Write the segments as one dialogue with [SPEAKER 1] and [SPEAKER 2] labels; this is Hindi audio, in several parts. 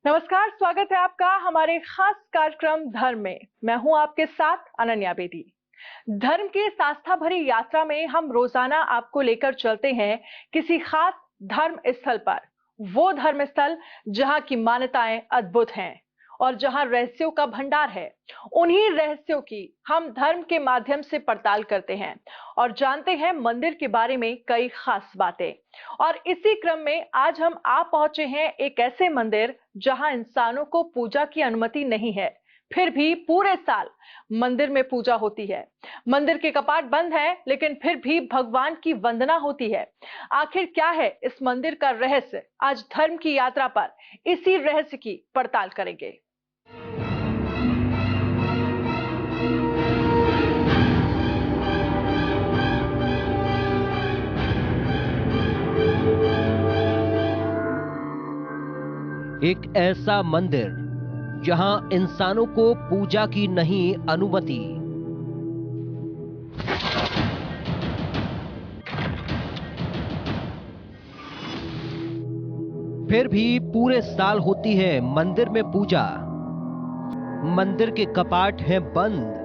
[SPEAKER 1] नमस्कार, स्वागत है आपका हमारे खास कार्यक्रम धर्म में। मैं हूं आपके साथ अनन्या बेदी। धर्म की इस आस्था भरी यात्रा में हम रोजाना आपको लेकर चलते हैं किसी खास धर्म स्थल पर। वो धर्म स्थल जहां की मान्यताएं अद्भुत हैं और जहां रहस्यों का भंडार है। उन्हीं रहस्यों की हम धर्म के माध्यम से पड़ताल करते हैं और जानते हैं मंदिर के बारे में कई खास बातें। और इसी क्रम में आज हम आ पहुंचे हैं एक ऐसे मंदिर जहां इंसानों को पूजा की अनुमति नहीं है, फिर भी पूरे साल मंदिर में पूजा होती है। मंदिर के कपाट बंद हैं, लेकिन फिर भी भगवान की वंदना होती है। आखिर क्या है इस मंदिर का रहस्य? आज धर्म की यात्रा पर इसी रहस्य की पड़ताल करेंगे।
[SPEAKER 2] एक ऐसा मंदिर जहां इंसानों को पूजा की नहीं अनुमति। फिर भी पूरे साल होती है मंदिर में पूजा। मंदिर के कपाट हैं बंद।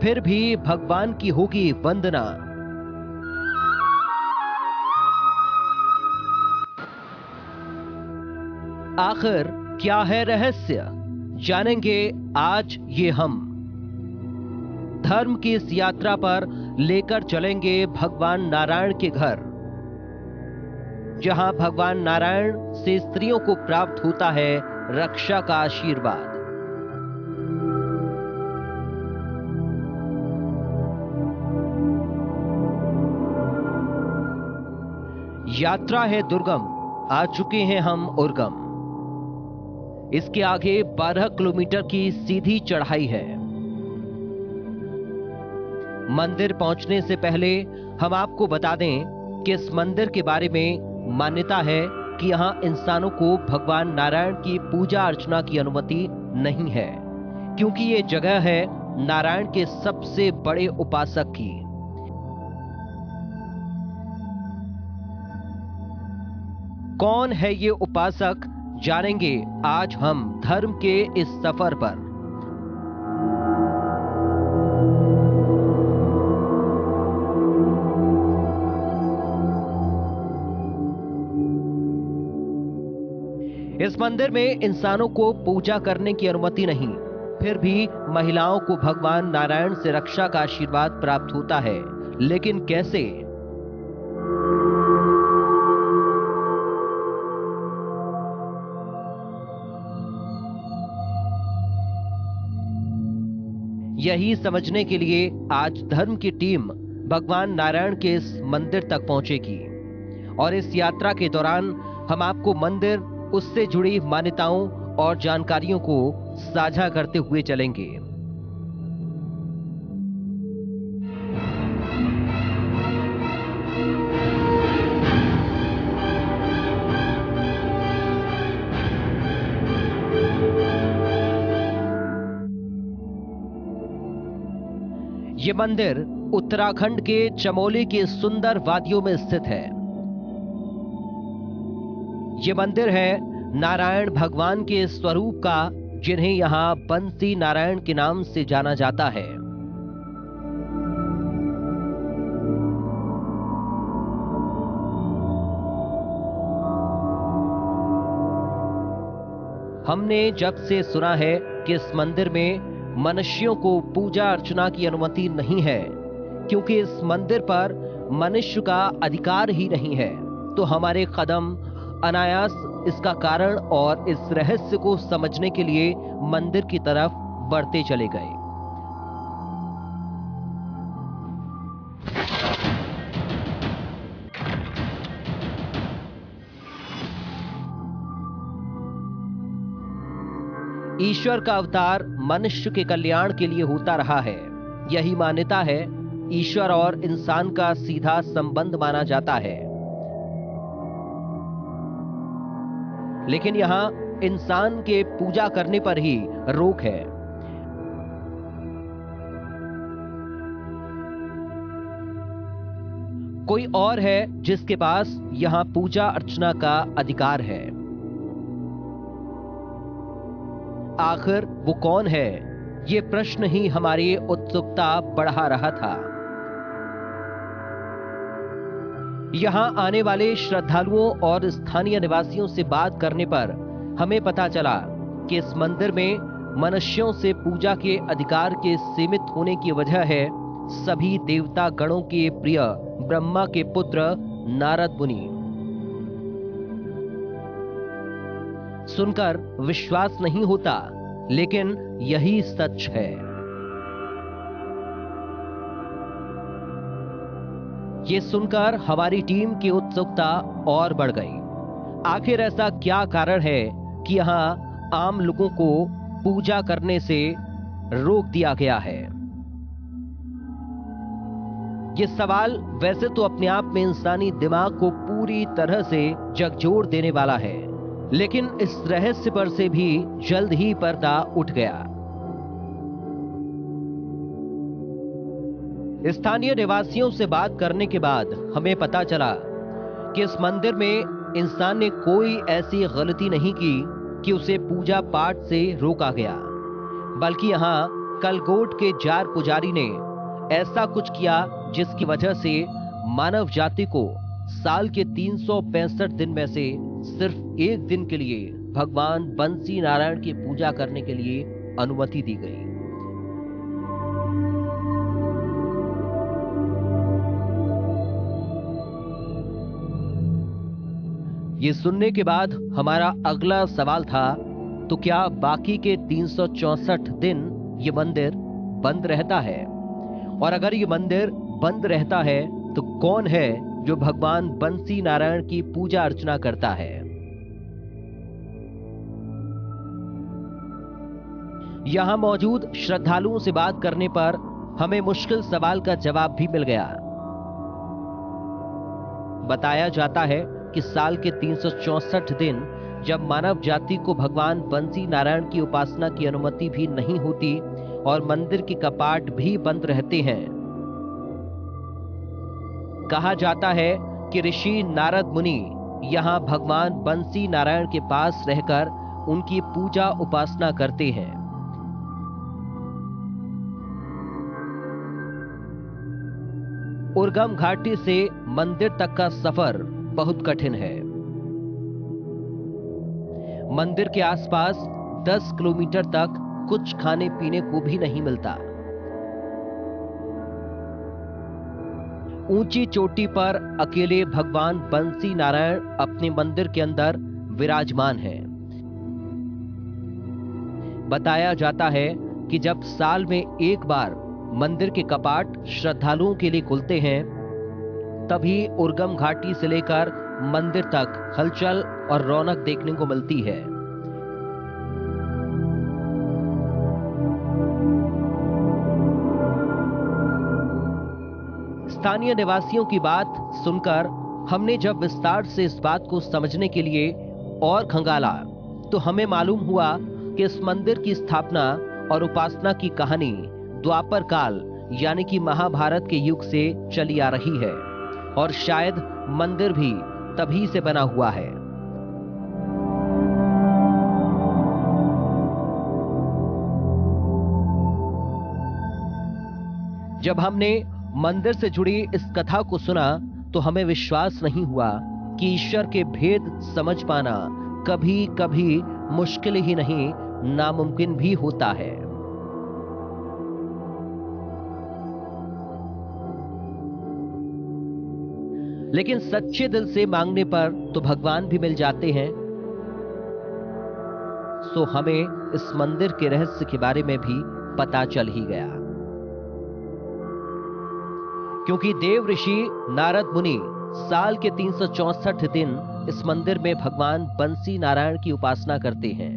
[SPEAKER 2] फिर भी भगवान की होगी वंदना। आखिर क्या है रहस्य, जानेंगे आज ये हम। धर्म की इस यात्रा पर लेकर चलेंगे भगवान नारायण के घर, जहां भगवान नारायण से स्त्रियों को प्राप्त होता है रक्षा का आशीर्वाद। यात्रा है दुर्गम, आ चुके हैं हम उर्गम। इसके आगे 12 किलोमीटर की सीधी चढ़ाई है। मंदिर पहुंचने से पहले हम आपको बता दें कि इस मंदिर के बारे में मान्यता है कि यहां इंसानों को भगवान नारायण की पूजा अर्चना की अनुमति नहीं है, क्योंकि ये जगह है नारायण के सबसे बड़े उपासक की। कौन है ये उपासक, जानेंगे आज हम धर्म के इस सफर पर। इस मंदिर में इंसानों को पूजा करने की अनुमति नहीं, फिर भी महिलाओं को भगवान नारायण से रक्षा का आशीर्वाद प्राप्त होता है। लेकिन कैसे? यही समझने के लिए आज धर्म की टीम भगवान नारायण के इस मंदिर तक पहुंचेगी और इस यात्रा के दौरान हम आपको मंदिर, उससे जुड़ी मान्यताओं और जानकारियों को साझा करते हुए चलेंगे। ये मंदिर उत्तराखंड के चमोली के सुंदर वादियों में स्थित है। ये मंदिर है नारायण भगवान के स्वरूप का, जिन्हें यहां बंसी नारायण के नाम से जाना जाता है। हमने जब से सुना है कि इस मंदिर में मनुष्यों को पूजा अर्चना की अनुमति नहीं है, क्योंकि इस मंदिर पर मनुष्य का अधिकार ही नहीं है, तो हमारे कदम अनायास इसका कारण और इस रहस्य को समझने के लिए मंदिर की तरफ बढ़ते चले गए। ईश्वर का अवतार मनुष्य के कल्याण के लिए होता रहा है, यही मान्यता है। ईश्वर और इंसान का सीधा संबंध माना जाता है, लेकिन यहां इंसान के पूजा करने पर ही रोक है। कोई और है जिसके पास यहां पूजा अर्चना का अधिकार है। आखिर वो कौन है? ये प्रश्न ही हमारी उत्सुकता बढ़ा रहा था। यहां आने वाले श्रद्धालुओं और स्थानीय निवासियों से बात करने पर हमें पता चला कि इस मंदिर में मनुष्यों से पूजा के अधिकार के सीमित होने की वजह है सभी देवता गणों के प्रिय ब्रह्मा के पुत्र नारद मुनि। सुनकर विश्वास नहीं होता, लेकिन यही सच है। ये सुनकर हमारी टीम की उत्सुकता और बढ़ गई। आखिर ऐसा क्या कारण है कि यहां आम लोगों को पूजा करने से रोक दिया गया है? ये सवाल वैसे तो अपने आप में इंसानी दिमाग को पूरी तरह से झकझोर देने वाला है, लेकिन इस रहस्य पर से भी जल्द ही पर्दा उठ गया। स्थानीय निवासियों से बात करने के बाद हमें पता चला कि इस मंदिर में इंसान ने कोई ऐसी गलती नहीं की कि उसे पूजा पाठ से रोका गया, बल्कि यहां कलगोट के जार पुजारी ने ऐसा कुछ किया जिसकी वजह से मानव जाति को साल के 365 दिन में से सिर्फ एक दिन के लिए भगवान बंसी नारायण की पूजा करने के लिए अनुमति दी गई। ये सुनने के बाद हमारा अगला सवाल था, तो क्या बाकी के 364 दिन ये मंदिर बंद रहता है? और अगर ये मंदिर बंद रहता है तो कौन है जो भगवान बंसी नारायण की पूजा अर्चना करता है? यहां मौजूद श्रद्धालुओं से बात करने पर हमें मुश्किल सवाल का जवाब भी मिल गया। बताया जाता है कि साल के 364 दिन जब मानव जाति को भगवान बंसी नारायण की उपासना की अनुमति भी नहीं होती और मंदिर के कपाट भी बंद रहते हैं, कहा जाता है कि ऋषि नारद मुनि यहां भगवान बंसी नारायण के पास रहकर उनकी पूजा उपासना करते हैं। उर्गम घाटी से मंदिर तक का सफर बहुत कठिन है। मंदिर के आसपास 10 किलोमीटर तक कुछ खाने पीने को भी नहीं मिलता। ऊंची चोटी पर अकेले भगवान बंसी नारायण अपने मंदिर के अंदर विराजमान हैं। बताया जाता है कि जब साल में एक बार मंदिर के कपाट श्रद्धालुओं के लिए खुलते हैं, तभी उर्गम घाटी से लेकर मंदिर तक हलचल और रौनक देखने को मिलती है। स्थानीय निवासियों की बात सुनकर हमने जब विस्तार से इस बात को समझने के लिए और खंगाला, तो हमें मालूम हुआ कि इस मंदिर की स्थापना और उपासना की कहानी द्वापर काल यानी कि महाभारत के युग से चली आ रही है, और शायद मंदिर भी तभी से बना हुआ है। जब हमने मंदिर से जुड़ी इस कथा को सुना तो हमें विश्वास नहीं हुआ कि ईश्वर के भेद समझ पाना कभी कभी मुश्किल ही नहीं, नामुमकिन भी होता है। लेकिन सच्चे दिल से मांगने पर तो भगवान भी मिल जाते हैं। सो हमें इस मंदिर के रहस्य के बारे में भी पता चल ही गया, क्योंकि देव ऋषि नारद मुनि साल के 364 दिन इस मंदिर में भगवान बंसी नारायण की उपासना करते हैं।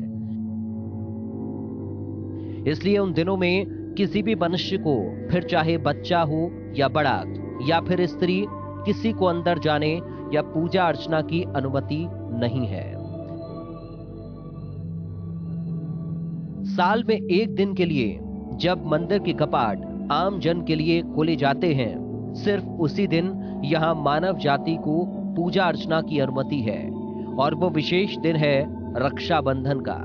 [SPEAKER 2] इसलिए उन दिनों में किसी भी मनुष्य को, फिर चाहे बच्चा हो या बड़ा या फिर स्त्री, किसी को अंदर जाने या पूजा अर्चना की अनुमति नहीं है। साल में एक दिन के लिए जब मंदिर के कपाट आम जन के लिए खोले जाते हैं, सिर्फ उसी दिन यहाँ मानव जाति को पूजा अर्चना की अनुमति है और वो विशेष दिन है रक्षाबंधन का।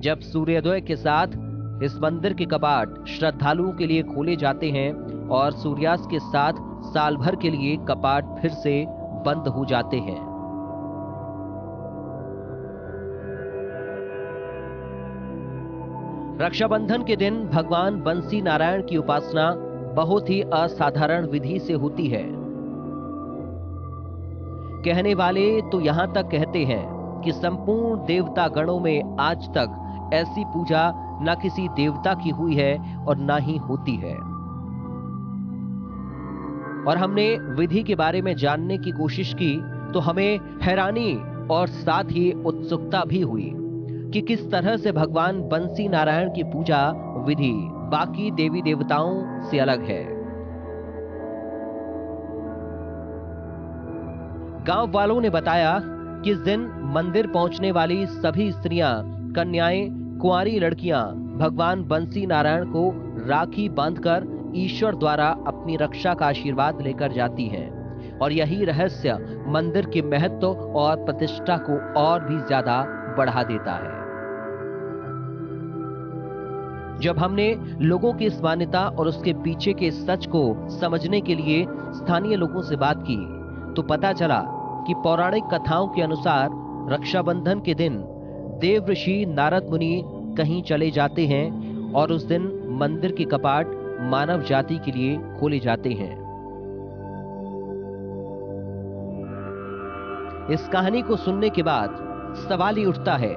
[SPEAKER 2] जब सूर्योदय के साथ इस मंदिर के कपाट श्रद्धालुओं के लिए खोले जाते हैं और सूर्यास्त के साथ साल भर के लिए कपाट फिर से बंद हो जाते हैं। रक्षाबंधन के दिन भगवान बंसी नारायण की उपासना बहुत ही असाधारण विधि से होती है। कहने वाले तो यहां तक कहते हैं कि संपूर्ण देवता गणों में आज तक ऐसी पूजा न किसी देवता की हुई है और न ही होती है। और हमने विधि के बारे में जानने की कोशिश की तो हमें हैरानी और साथ ही उत्सुकता भी हुई कि किस तरह से भगवान बंसी नारायण की पूजा विधि बाकी देवी देवताओं से अलग है। गांव वालों ने बताया कि इस दिन मंदिर पहुंचने वाली सभी स्त्रियां, कन्याएं, कुंवारी लड़कियां भगवान बंसी नारायण को राखी बांधकर ईश्वर द्वारा अपनी रक्षा का आशीर्वाद लेकर जाती हैं और यही रहस्य मंदिर के महत्व और प्रतिष्ठा को और भी ज्यादा बढ़ा देता है। जब हमने लोगों की इस मान्यता और उसके पीछे के सच को समझने के लिए स्थानीय लोगों से बात की तो पता चला कि पौराणिक कथाओं के अनुसार रक्षाबंधन के दिन देव ऋषि नारद मुनि कहीं चले जाते हैं और उस दिन मंदिर के कपाट मानव जाति के लिए खोले जाते हैं। इस कहानी को सुनने के बाद सवाल ही उठता है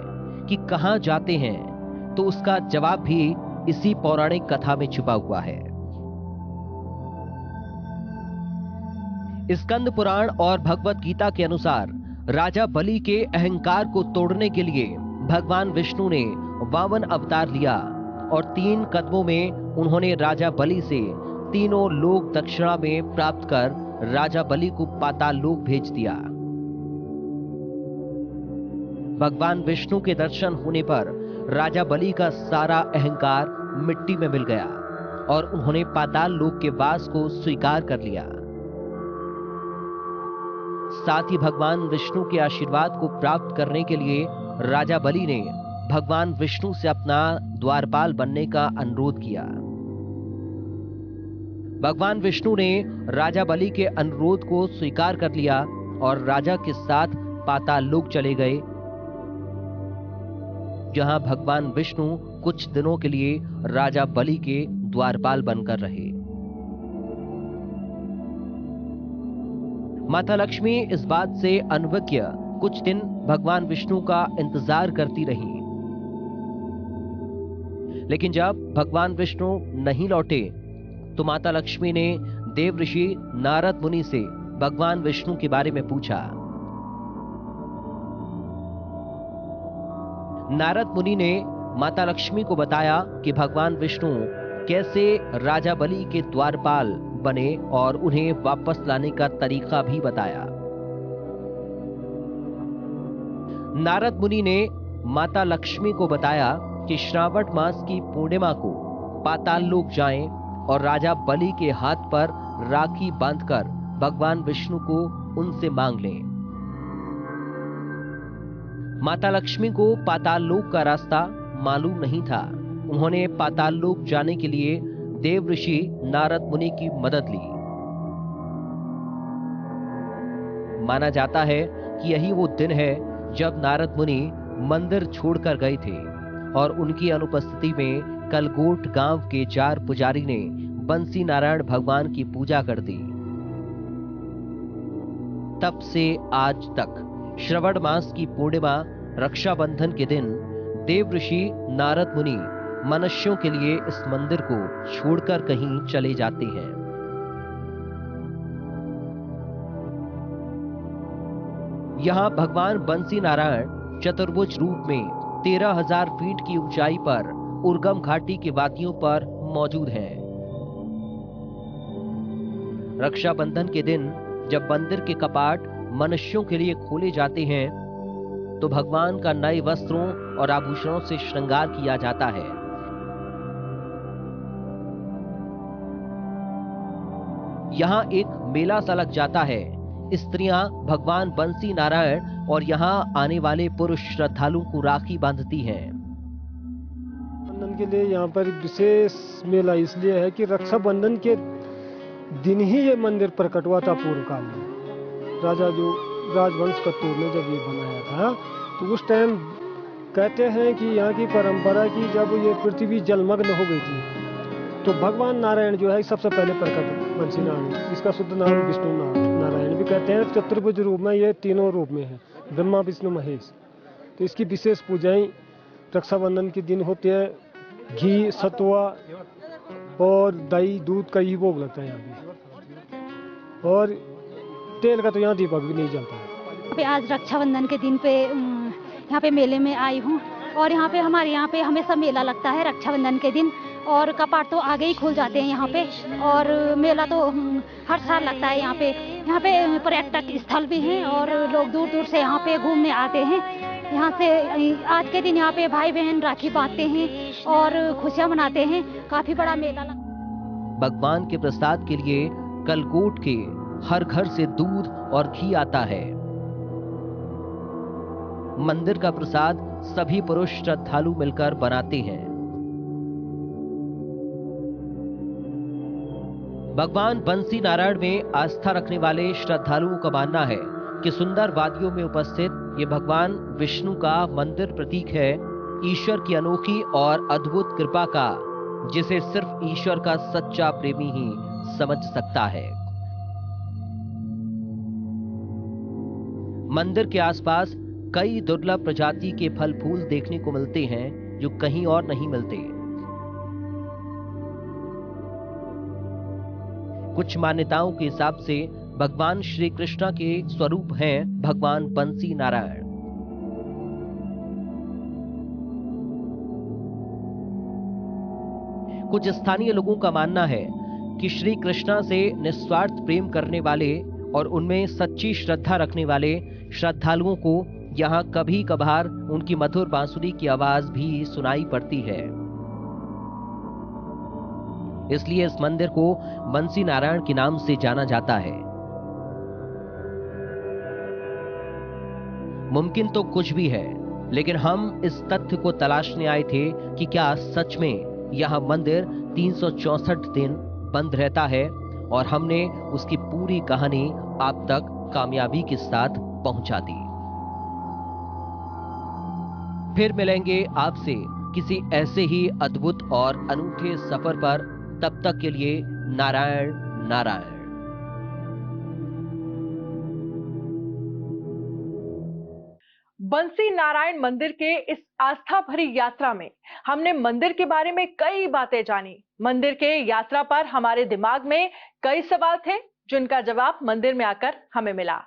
[SPEAKER 2] कि कहां जाते हैं, तो उसका जवाब भी इसी पौराणिक कथा में छुपा हुआ है। स्कंद पुराण और भगवत गीता के अनुसार राजा बलि के अहंकार को तोड़ने के लिए भगवान विष्णु ने वामन अवतार लिया और 3 कदमों में उन्होंने राजा बलि से तीनों लोक दक्षिणा में प्राप्त कर राजा बलि को पाताल लोक भेज दिया। भगवान विष्णु के दर्शन होने पर राजा बलि का सारा अहंकार मिट्टी में मिल गया और उन्होंने पाताल लोक के वास को स्वीकार कर लिया। साथ ही भगवान विष्णु के आशीर्वाद को प्राप्त करने के लिए राजा बलि ने भगवान विष्णु से अपना द्वारपाल बनने का अनुरोध किया। भगवान विष्णु ने राजा बलि के अनुरोध को स्वीकार कर लिया और राजा के साथ पाताल लोक चले गए, जहां भगवान विष्णु कुछ दिनों के लिए राजा बलि के द्वारपाल बनकर रहे। माता लक्ष्मी इस बात से अनभिज्ञ कुछ दिन भगवान विष्णु का इंतजार करती रही, लेकिन जब भगवान विष्णु नहीं लौटे तो माता लक्ष्मी ने देव ऋषि नारद मुनि से भगवान विष्णु के बारे में पूछा। नारद मुनि ने माता लक्ष्मी को बताया कि भगवान विष्णु कैसे राजा बलि के द्वारपाल बने और उन्हें वापस लाने का तरीका भी बताया। नारद मुनि ने माता लक्ष्मी को बताया कि श्रावण मास की पूर्णिमा को पाताल लोक जाएं और राजा बलि के हाथ पर राखी बांधकर भगवान विष्णु को उनसे मांग लें। माता लक्ष्मी को पाताल लोक का रास्ता मालूम नहीं था। उन्होंने पाताल लोक जाने के लिए देव ऋषि नारद मुनि की मदद ली। माना जाता है कि यही वो दिन है जब नारद मुनि मंदिर छोड़कर गए थे और उनकी अनुपस्थिति में कलगोट गांव के 4 पुजारी ने बंसी नारायण भगवान की पूजा कर दी। तब से आज तक श्रवण मास की पूर्णिमा रक्षाबंधन के दिन देव ऋषि नारद मुनि मनुष्यों के लिए इस मंदिर को छोड़कर कहीं चले जाते हैं। यहां भगवान बंसी नारायण चतुर्भुज रूप में 13,000 फीट की ऊंचाई पर उर्गम घाटी के वादियों पर मौजूद हैं। रक्षाबंधन के दिन जब मंदिर के कपाट मनुष्यों के लिए खोले जाते हैं तो भगवान का नए वस्त्रों और आभूषणों से श्रृंगार किया जाता है। यहाँ एक मेला सा लग जाता है। स्त्रियां भगवान बंसी नारायण और यहाँ आने वाले पुरुष श्रद्धालुओं को राखी बांधती हैं।
[SPEAKER 3] रक्षाबंधन के लिए यहाँ पर विशेष मेला इसलिए है कि रक्षाबंधन के दिन ही ये मंदिर प्रकट हुआ था पूर्व काल में। राजा जो राजवंश कत्तूर ने जब ये बनाया था तो उस टाइम कहते हैं कि यहाँ की परंपरा की जब ये पृथ्वी जलमग्न हो गई थी तो भगवान नारायण जो है सबसे पहले प्रकट बंसी नारायण, इसका शुद्ध नाम विष्णु नारायण भी कहते हैं। चतुर्भुज रूप में ये तीनों रूप में है, ब्रह्मा विष्णु महेश। तो इसकी विशेष पूजाएं रक्षाबंधन के दिन होती है। घी सतुआ और दही दूध का ही भोग लगता है यहाँ पे, और तेल का तो यहाँ दीपक भी नहीं जलता है।
[SPEAKER 4] आज रक्षाबंधन के दिन पे यहाँ पे मेले में आई हूँ और यहाँ पे हमारे यहाँ पे हमेशा मेला लगता है रक्षाबंधन के दिन, और कपाट तो आगे ही खुल जाते हैं यहाँ पे, और मेला तो हर साल लगता है यहाँ पे। यहाँ पे पर्यटक स्थल भी हैं और लोग दूर दूर से यहाँ पे घूमने आते हैं। यहाँ से आज के दिन यहाँ पे भाई बहन राखी बांधते हैं और खुशियाँ मनाते हैं। काफी बड़ा मेला लगता है।
[SPEAKER 2] भगवान के प्रसाद के लिए कलकोट के हर घर से दूध और घी आता है। मंदिर का प्रसाद सभी पुरुष श्रद्धालु मिलकर बनाते हैं। भगवान बंसी नारायण में आस्था रखने वाले श्रद्धालुओं का मानना है कि सुंदर वादियों में उपस्थित ये भगवान विष्णु का मंदिर प्रतीक है, ईश्वर की अनोखी और अद्भुत कृपा का, जिसे सिर्फ ईश्वर का सच्चा प्रेमी ही समझ सकता है। मंदिर के आसपास कई दुर्लभ प्रजाति के फल फूल देखने को मिलते हैं जो कहीं और नहीं मिलते। कुछ मान्यताओं के हिसाब से भगवान श्री कृष्ण के स्वरूप हैं भगवान बंसी नारायण। कुछ स्थानीय लोगों का मानना है कि श्री कृष्ण से निस्वार्थ प्रेम करने वाले और उनमें सच्ची श्रद्धा रखने वाले श्रद्धालुओं को यहाँ कभी कभार उनकी मधुर बांसुरी की आवाज भी सुनाई पड़ती है। इसलिए इस मंदिर को बंसी नारायण के नाम से जाना जाता है। मुमकिन तो कुछ भी है, लेकिन हम इस तथ्य को तलाशने आए थे कि क्या सच में यह मंदिर 364 दिन बंद रहता है, और हमने उसकी पूरी कहानी आप तक कामयाबी के साथ पहुंचा दी। फिर मिलेंगे आपसे किसी ऐसे ही अद्भुत और अनूठे सफर पर। तब तक के लिए नारायण नारायण।
[SPEAKER 1] बंसी नारायण मंदिर के इस आस्था भरी यात्रा में हमने मंदिर के बारे में कई बातें जानी। मंदिर के यात्रा पर हमारे दिमाग में कई सवाल थे जिनका जवाब मंदिर में आकर हमें मिला।